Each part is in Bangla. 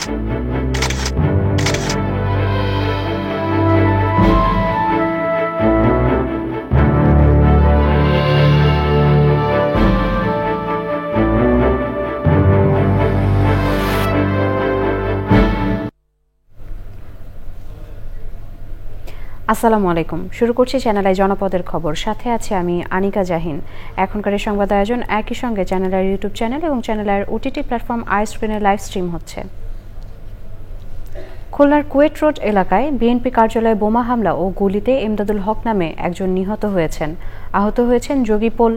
আসসালামু আলাইকুম। শুরু করছি চ্যানেল আই জনপদের খবর, সাথে আছে আমি আনিকা জাহিন। এখনকার সংবাদ আয়োজন একই সঙ্গে চ্যানেল আই ইউটিউব চ্যানেল এবং channel I OTT platform I স্ক্রিনে লাইভ স্ট্রিম হচ্ছে। খুলনার কুয়েট রোড এলাকায় বিএনপি কার্যালয়ে বোমা হামলা ও গুলিতে এমদাদুল হক নামে একজন নিহত হয়েছেন। আহত হয়েছেন যোগীপোল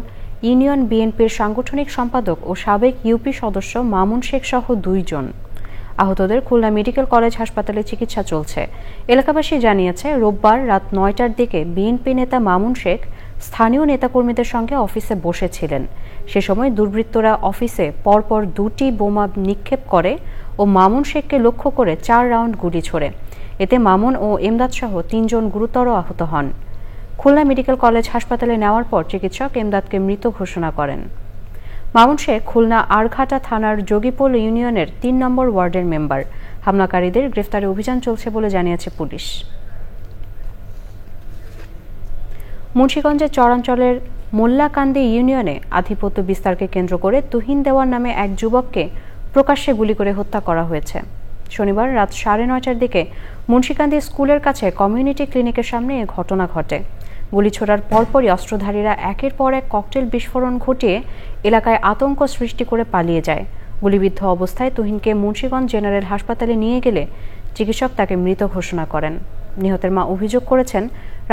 ইউনিয়ন বিএনপির সাংগঠনিক সম্পাদক ও সাবেক ইউপি সদস্য মামুন শেখ সহ 2 জন। আহতদের খুলনা মেডিকেল কলেজ হাসপাতালে চিকিৎসা চলছে। এলাকাবাসী জানিয়েছে, রোববার রাত 9টার দিকে বিএনপি নেতা মামুন শেখ স্থানীয় নেতাকর্মীদের সঙ্গে অফিসে বসেছিলেন। সে সময় দুর্বৃত্তরা অফিসে পরপর 2টি বোমা নিক্ষেপ করে ও মামুন শেখকে লক্ষ্য করে 4 রাউন্ড গুলি ছোড়ে। এতে মামুন ও এমদাদ সহ 3 জন গুরুতর আহত হন। খুলনা মেডিকেল কলেজ হাসপাতালে নেওয়ার পর চিকিৎসক এমদাদকে মৃত ঘোষণা করেন। মামুন শেখ খুলনা আরঘাটা থানার যোগীপোল ইউনিয়নের 3 নম্বর ওয়ার্ডের মেম্বার। হামলাকারীদের গ্রেফতারে অভিযান চলছে বলে জানিয়েছে পুলিশ। মুন্সিগঞ্জের চরাঞ্চলের মোল্লাকান্দি ইউনিয়নে আধিপত্য বিস্তারকে কেন্দ্র করে তুহিন দেওয়ান নামে এক যুবককে প্রকাশ্যে গুলি করে হত্যা করা হয়েছে। শনিবার রাত 9:30টার দিকে মুন্সিকান্দি স্কুলের কাছে কমিউনিটি ক্লিনিকের সামনে এ ঘটনা ঘটে। গুলি ছোড়ার পরপরই অস্ত্রধারীরা একের পর এক ককটেল বিস্ফোরণ ঘটিয়ে এলাকায় আতঙ্ক সৃষ্টি করে পালিয়ে যায়। গুলিবিদ্ধ অবস্থায় তুহিনকে মুন্সিগঞ্জ জেনারেল হাসপাতালে নিয়ে গেলে চিকিৎসক তাকে মৃত ঘোষণা করেন। নিহতের মা অভিযোগ করেছেন,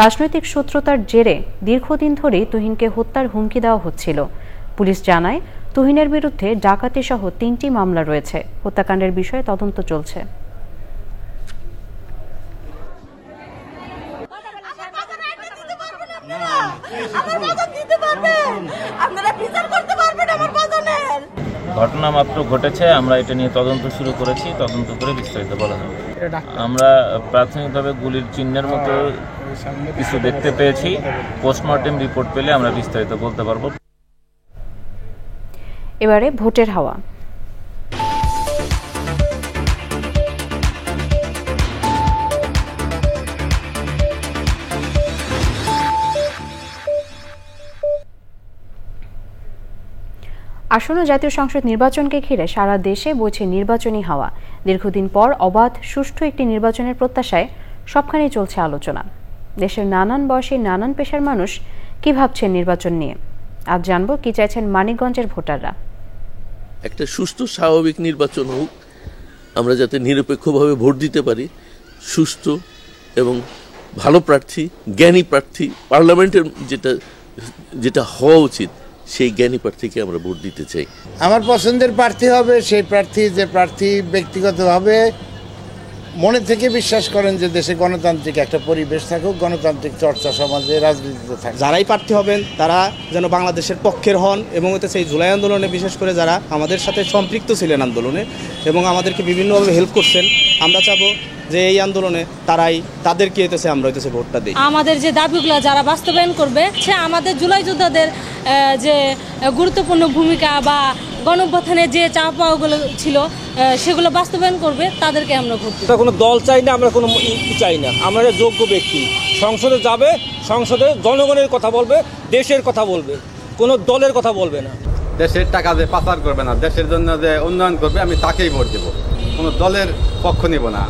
রাজনৈতিক শত্রুতার জেরে দীর্ঘদিন ধরেই তুহিনকে হত্যার হুমকি দেওয়া হচ্ছিল। পুলিশ জানায়, তুহিনের বিরুদ্ধে ডাকাতি সহ 3টি মামলা রয়েছে। হত্যাকাণ্ডের বিষয়ে তদন্ত চলছে। ঘটনা মাত্র ঘটেছে, আমরা এটা নিয়ে তদন্ত শুরু করেছি, তদন্ত করে বিস্তারিত বলা যাবে। আমরা প্রাথমিকভাবে গুলির চিহ্নের মতো কিছু দেখতে পেয়েছি, পোস্টমর্টেম রিপোর্ট পেলে আমরা বিস্তারিত বলতে পারবো। এবারে ভোটের হাওয়া। আসন্ন জাতীয় সংসদ নির্বাচনকে ঘিরে সারা দেশে বইছে নির্বাচনী হাওয়া। দীর্ঘদিন পর অবাধ সুষ্ঠু একটি নির্বাচনের প্রত্যাশায় সবখানেই চলছে আলোচনা। দেশের নানান বয়সী নানান পেশার মানুষ কি ভাবছেন নির্বাচন নিয়ে, আজ জানবো কি চাইছেন মানিকগঞ্জের ভোটাররা। একটা সুষ্ঠু স্বাভাবিক নির্বাচন হোক, আমরা যাতে নিরপেক্ষভাবে ভোট দিতে পারি, সুষ্ঠু এবং ভালো প্রার্থী, জ্ঞানী প্রার্থী, পার্লামেন্টের যেটা হওয়া উচিত সেই জ্ঞানী প্রার্থীকে আমরা ভোট দিতে চাই। আমার পছন্দের প্রার্থী হবে সেই প্রার্থী যে প্রার্থী ব্যক্তিগতভাবে মনে থেকে বিশ্বাস করেন যে দেশে গণতান্ত্রিক একটা পরিবেশ থাকুক, গণতান্ত্রিক চর্চা সমাজে রাজনীতিতে থাকে। যারাই প্রার্থী হবেন তারা যেন বাংলাদেশের পক্ষের হন এবং এতে সেই জুলাই আন্দোলনে বিশেষ করে যারা আমাদের সাথে সম্পৃক্ত ছিলেন আন্দোলনে এবং আমাদেরকে বিভিন্নভাবে হেল্প করছেন, আমরা চাবো যে এই আন্দোলনে তাদেরকে এতেছে আমরা হইতেছে ভোটটা দিই। আমাদের যে দাবিগুলো যারা বাস্তবায়ন করবে, সে আমাদের জুলাই যোদ্ধাদের যে গুরুত্বপূর্ণ ভূমিকা বা গণঅভ্যুত্থানের যে চাওয়া পাওয়াগুলো ছিল সেগুলো বাস্তবায়ন করবে, তাদেরকে আমরা ভোট দেব। কোনো দল চাই না, আমরা কোনো চাই না, আমরা যোগ্য ব্যক্তি সংসদে যাবে, সংসদে জনগণের কথা বলবে, দেশের কথা বলবে, কোনো দলের কথা বলবে না। দেশের টাকা যে পাচার করবে না, দেশের জন্য যে উন্নয়ন করবে, আমি তাকেই ভোট দেবো, কোনো দলের পক্ষ নেব না।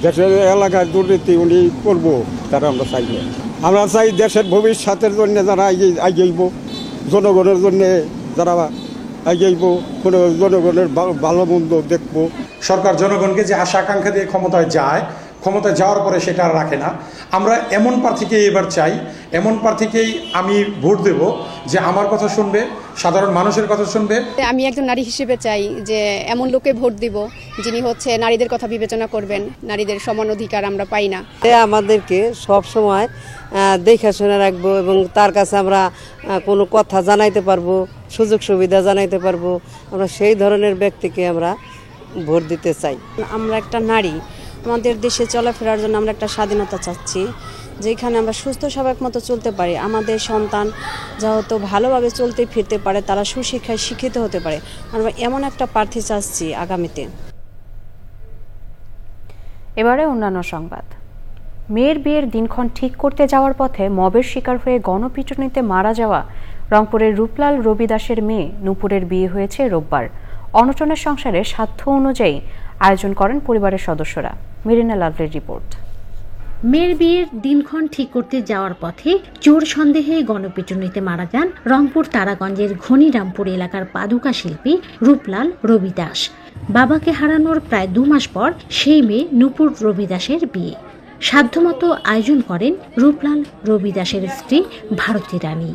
দেশের এলাকায় দুর্নীতি উনি করবো তারা আমরা চাই না। আমরা চাই দেশের ভবিষ্যতের জন্য যারা এগিয়েব, জনগণের জন্য যারা এগিয়েব, কোনো জনগণের ভালো মন্দ দেখবো। সরকার জনগণকে যে আশা আকাঙ্ক্ষা দিয়ে ক্ষমতায় যাওয়ার পরে সেটা আর রাখে না। আমরা এমন প্রার্থীকেই এবার চাই, এমন প্রার্থীকেই আমি ভোট দেব যে আমার কথা শুনবে, সাধারণ মানুষের কথা শুনবে। আমি একজন নারী হিসেবে চাই যে এমন লোকে ভোট দিব যিনি হচ্ছে নারীদের কথা বিবেচনা করবেন, নারীদের সমান অধিকার আমরা পাই না। আমাদেরকে সব সময় দেখাশোনা রাখবো এবং তার কাছে আমরা কোনো কথা জানাইতে পারবো, সুযোগ সুবিধা জানাইতে পারবো, আমরা সেই ধরনের ব্যক্তিকে আমরা ভোট দিতে চাই। আমরা একটা নারী, আমাদের দেশে চলাফেরার জন্য আমরা একটা স্বাধীনতা চাচ্ছি, যেখানে আমরা সুস্থ স্বাভাবিক মতো চলতে পারি, আমাদের সন্তান যেহেতু ভালোভাবে চলতে ফিরতে পারে, তারা সুশিক্ষায় শিক্ষিত হতে পারে। আমরা এমন একটা প্রার্থী চাচ্ছি আগামীতে। এবারে অন্যান্য সংবাদ। মেয়ের বিয়ের দিনক্ষণ ঠিক করতে যাওয়ার পথে মবের শিকার হয়ে গণপিটুনিতে মারা যাওয়া রংপুরের রূপলাল রবি দাসের মেয়ে নূপুরের বিয়ে হয়েছে রোববার। অনটনের সংসারে সাধ্য অনুযায়ী আয়োজন করেন পরিবারের সদস্যরা। মেরিনা লাভলির রিপোর্ট। মেয়ের বিয়ের দিনক্ষণ ঠিক করতে যাওয়ার পথে চোর সন্দেহে গণপিটুনিতে মারা যান রংপুর তারাগঞ্জের ঘনিরামপুর এলাকার পাদুকা শিল্পী রূপলাল রবি দাস। বাবাকে হারানোর প্রায় 2 মাস পর সেই মেয়ে নূপুর রবি দাসের বিয়ে। সাধ্যমতো আয়োজন করেন রূপলাল রবি দাসের স্ত্রী ভারতী রানী।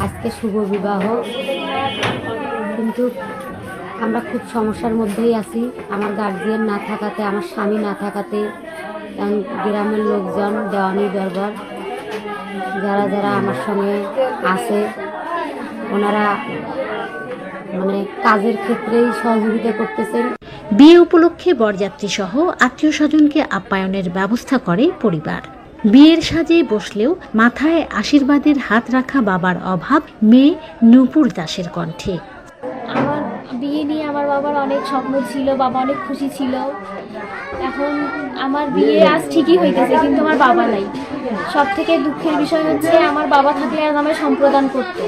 আজকে শুভ বিবাহ, কিন্তু আমরা খুব সমস্যার মধ্যেই আছি। আমার গার্জিয়ান না থাকাতে, আমার স্বামী না থাকাতে, গ্রামের লোকজন, দেওয়ানি দরবার যারা যারা আমার সঙ্গে আছে ওনারা মানে কাজের ক্ষেত্রেই সহযোগিতা করতেছেন। বিয়ে উপলক্ষে বরযাত্রী সহ আত্মীয় স্বজনকে আপ্যায়নের ব্যবস্থা করে পরিবার। বিয়ের সাজে বসলেও মাথায় আশীর্বাদের হাত রাখা বাবার অভাব মেয়ে নূপুর দাসের কণ্ঠে। আমার বিয়ে নিয়ে আমার বাবার অনেক স্বপ্ন ছিল, বাবা অনেক খুশি ছিল। এখন আমার বিয়ে আজ ঠিকই হইতেছে, কিন্তু আমার বাবা নাই। সব থেকে দুঃখের বিষয় হচ্ছে আমার বাবা থাকলে আজ আমায় সম্প্রদান করতো,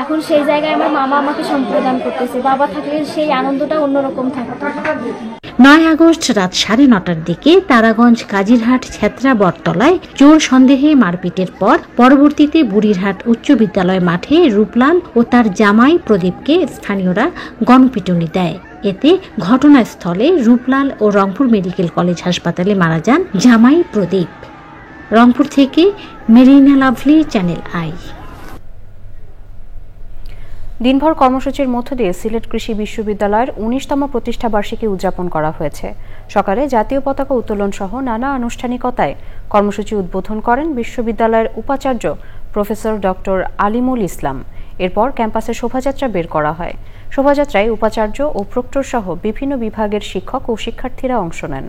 এখন সেই জায়গায় আমার মামা আমাকে সম্প্রদান করতেছে। বাবা থাকলে সেই আনন্দটা অন্যরকম থাকতো। 9 আগস্ট রাত 9:30টার দিকে তারাগঞ্জ কাজিরহাট ছেত্রা বটতলায় চোর সন্দেহে মারপিটের পর পরবর্তীতে বুড়িরহাট উচ্চ বিদ্যালয় মাঠে রূপলাল ও তার জামাই প্রদীপকে স্থানীয়রা গণপিটুনি দেয়। এতে ঘটনাস্থলে রূপলাল ও রংপুর মেডিকেল কলেজ হাসপাতালে মারা যান জামাই প্রদীপ। রংপুর থেকে মেরিনা লাভলি, চ্যানেল আই। দিনভর কর্মসূচির মধ্য দিয়ে সিলেট কৃষি বিশ্ববিদ্যালয়ের 19তম প্রতিষ্ঠা বার্ষিকী উদযাপন করা হয়েছে। সকালে জাতীয় পতাকা উত্তোলন সহ নানা আনুষ্ঠানিকতায় কর্মসূচি উদ্বোধন করেন বিশ্ববিদ্যালয়ের উপাচার্য প্রফেসর ডক্টর আলিমুল ইসলাম। এরপর ক্যাম্পাসে শোভাযাত্রা বের করা হয়। শোভাযাত্রায় উপাচার্য ও প্রক্টর সহ বিভিন্ন বিভাগের শিক্ষক ও শিক্ষার্থীরা অংশ নেন।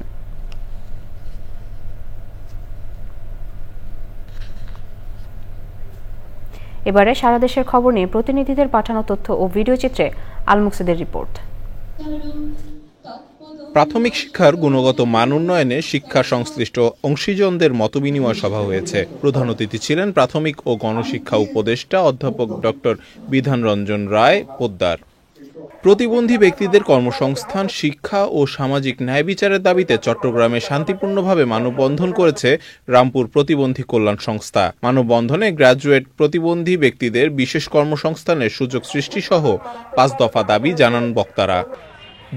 এবারে সারা দেশের খবর নিয়ে প্রতিনিধিদের পাঠানো তথ্য ও ভিডিও চিত্রে আলমুকসিদের রিপোর্ট। প্রাথমিক শিক্ষার গুণগত মান উন্নয়নে শিক্ষা সংশ্লিষ্ট অংশীজনদের মতবিনিময় সভা হয়েছে। প্রধান অতিথি ছিলেন প্রাথমিক ও গণশিক্ষা উপদেষ্টা অধ্যাপক ডক্টর বিধান রঞ্জন রায় পোদ্দার। প্রতিবন্ধী ব্যক্তিদের কর্মসংস্থান, শিক্ষা ও সামাজিক ন্যায় বিচারের দাবিতে চট্টগ্রামে শান্তিপূর্ণভাবে মানববন্ধন করেছে রামপুর প্রতিবন্ধী কল্যাণ সংস্থা। মানববন্ধনে গ্র্যাজুয়েট প্রতিবন্ধী ব্যক্তিদের বিশেষ কর্মসংস্থানের সুযোগ সৃষ্টি সহ 5 দফা দাবি জানান বক্তারা।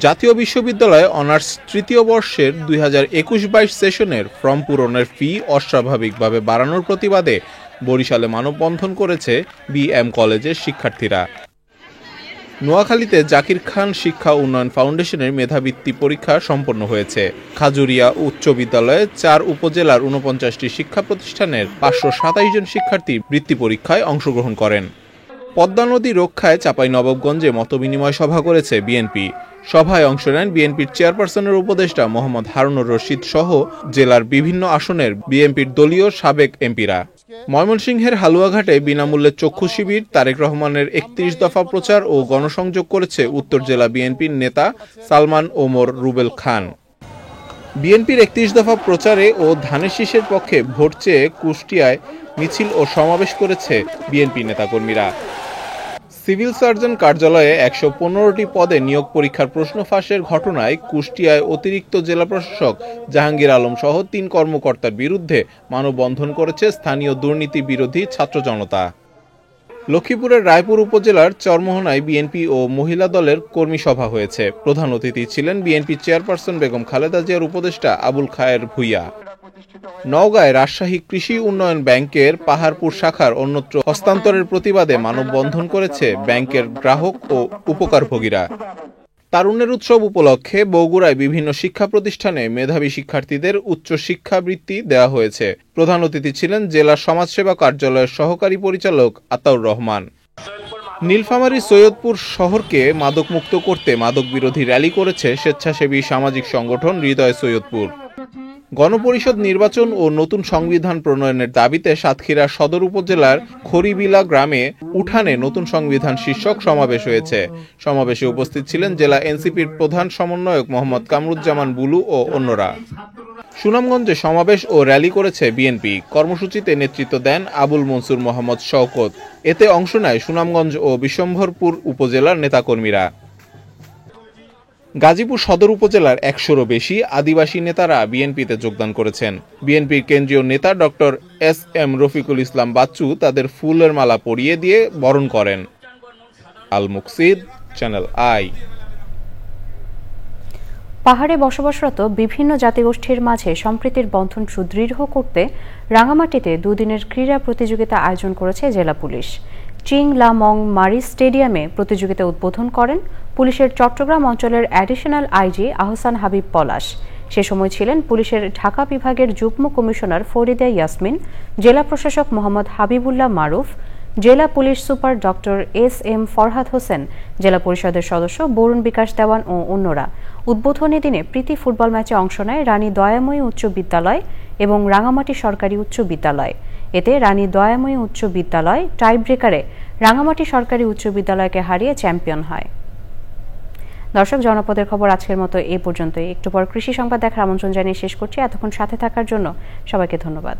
জাতীয় বিশ্ববিদ্যালয়ে অনার্স 3য় বর্ষের 2021-22 সেশনের ফর্ম পূরণের ফি অস্বাভাবিকভাবে বাড়ানোর প্রতিবাদে বরিশালে মানববন্ধন করেছে বিএম কলেজের শিক্ষার্থীরা। নোয়াখালীতে জাকির খান শিক্ষা উন্নয়ন ফাউন্ডেশনের মেধাবৃত্তি পরীক্ষা সম্পন্ন হয়েছে। খাজুরিয়া উচ্চ বিদ্যালয়ে 4 উপজেলার 49টি শিক্ষা প্রতিষ্ঠানের 527 জন শিক্ষার্থী বৃত্তি পরীক্ষায় অংশগ্রহণ করেন। পদ্মা নদী রক্ষায় চাঁপাইনবাবগঞ্জে মতবিনিময় সভা করেছে বিএনপি। সভায় অংশ নেন বিএনপির চেয়ারপারসনের উপদেষ্টা মোহাম্মদ হারুনুর রশিদ সহ জেলার বিভিন্ন আসনের বিএনপির দলীয় সাবেক এমপিরা। ময়মনসিংহের হালুয়াঘাটে বিনামূল্যে চক্ষু শিবির তারেক রহমানের 31 দফা প্রচার ও গণসংযোগ করেছে উত্তর জেলা বিএনপির নেতা সালমান ওমর রুবেল খান। বিএনপির 31 দফা প্রচারে ও ধানের শীষের পক্ষে ভোট চেয়ে কুষ্টিয়ায় মিছিল ও সমাবেশ করেছে বিএনপি নেতাকর্মীরা। সিভিল সার্জন কার্যালয়ে 115টি পদে নিয়োগ পরীক্ষার প্রশ্ন ফাঁসের ঘটনায় কুষ্টিয়ায় অতিরিক্ত জেলা প্রশাসক জাহাঙ্গীর আলম সহ 3 কর্মকর্তার বিরুদ্ধে মানববন্ধন করেছে স্থানীয় দুর্নীতি বিরোধী ছাত্র জনতা। লক্ষ্মীপুরের রায়পুর উপজেলার চরমোহনায় বিএনপি ও মহিলা দলের কর্মী সভা হয়েছে। প্রধান অতিথি ছিলেন বিএনপি চেয়ারপারসন বেগম খালেদা জিয়ার উপদেষ্টা আবুল খায়ের ভুইয়া। নওগাঁয় রাজশাহী কৃষি উন্নয়ন ব্যাংকের পাহাড়পুর শাখার অন্যত্র হস্তান্তরের প্রতিবাদে মানববন্ধন করেছে ব্যাংকের গ্রাহক ও উপকারভোগীরা। তারুণ্যের উৎসব উপলক্ষে বগুড়ায় বিভিন্ন শিক্ষা প্রতিষ্ঠানে মেধাবী শিক্ষার্থীদের উচ্চ শিক্ষাবৃত্তি দেওয়া হয়েছে। প্রধান অতিথি ছিলেন জেলা সমাজসেবা কার্যালয়ের সহকারী পরিচালক আতাউর রহমান। নীলফামারী সৈয়দপুর শহরকে মাদকমুক্ত করতে মাদক বিরোধী র্যালি করেছে স্বেচ্ছাসেবী সামাজিক সংগঠন হৃদয় সৈয়দপুর। গণপরিষদ নির্বাচন ও নতুন সংবিধান প্রণয়নের দাবিতে সাতক্ষীরা সদর উপজেলার খড়িবিলা গ্রামে উঠানে নতুন সংবিধান শীর্ষক সমাবেশ হয়েছে। সমাবেশে উপস্থিত ছিলেন জেলা এনসিপির প্রধান সমন্বয়ক মোহাম্মদ কামরুজ্জামান বুলু ও অন্যরা। সুনামগঞ্জে সমাবেশ ও র্যালি করেছে বিএনপি। কর্মসূচিতে নেতৃত্ব দেন আবুল মনসুর মোহাম্মদ শওকত। এতে অংশ নেয় সুনামগঞ্জ ও বিশ্বম্ভরপুর উপজেলার নেতাকর্মীরা। গাজীপুর সদর উপজেলার 100-রও বেশি আদিবাসী নেতারা বিএনপিতে যোগদান করেছেন। বিএনপির কেন্দ্রীয় নেতা ডক্টর SM রফিকুল ইসলাম বাচ্চু তাদের ফুলের মালা পরিয়ে দিয়ে বরণ করেন। আল মুকসিদ, চ্যানেল আই। পাহাড়ে বসবাসরত বিভিন্ন জাতিগোষ্ঠীর মাঝে সম্প্রীতির বন্ধন সুদৃঢ় করতে রাঙামাটিতে দুদিনের ক্রীড়া প্রতিযোগিতা আয়োজন করেছে জেলা পুলিশ। চিং লা মং মারি স্টেডিয়ামে প্রতিযোগিতা উদ্বোধন করেন পুলিশের চট্টগ্রাম অঞ্চলের অ্যাডিশনাল আইজি আহসান হাবিব পলাশ। সে সময় ছিলেন পুলিশের ঢাকা বিভাগের যুগ্ম কমিশনার ফরিদা ইয়াসমিন, জেলা প্রশাসক মোহাম্মদ হাবিবুল্লাহ মারুফ, জেলা police super doctor SM Farhad Hossain, জেলা পরিষদের সদস্য বরুণ বিকাশ দেওয়ান ও অন্যরা। উদ্বোধনী দিনে প্রীতি ফুটবল ম্যাচে অংশ নেয় রানী দয়াময়ী উচ্চ বিদ্যালয় এবং রাঙামাটি সরকারি উচ্চ বিদ্যালয়। এতে রানী দয়াময়ী উচ্চ বিদ্যালয় টাই ব্রেকারে রাঙামাটি সরকারি উচ্চ বিদ্যালয়কে হারিয়ে চ্যাম্পিয়ন হয়। দর্শক, জনপদের খবর আজকের মতো এই পর্যন্তই। একটু পর কৃষি সংবাদ দেখার আমন্ত্রণ জানিয়ে শেষ করছি। এতক্ষণ সাথে থাকার জন্য সবাইকে ধন্যবাদ।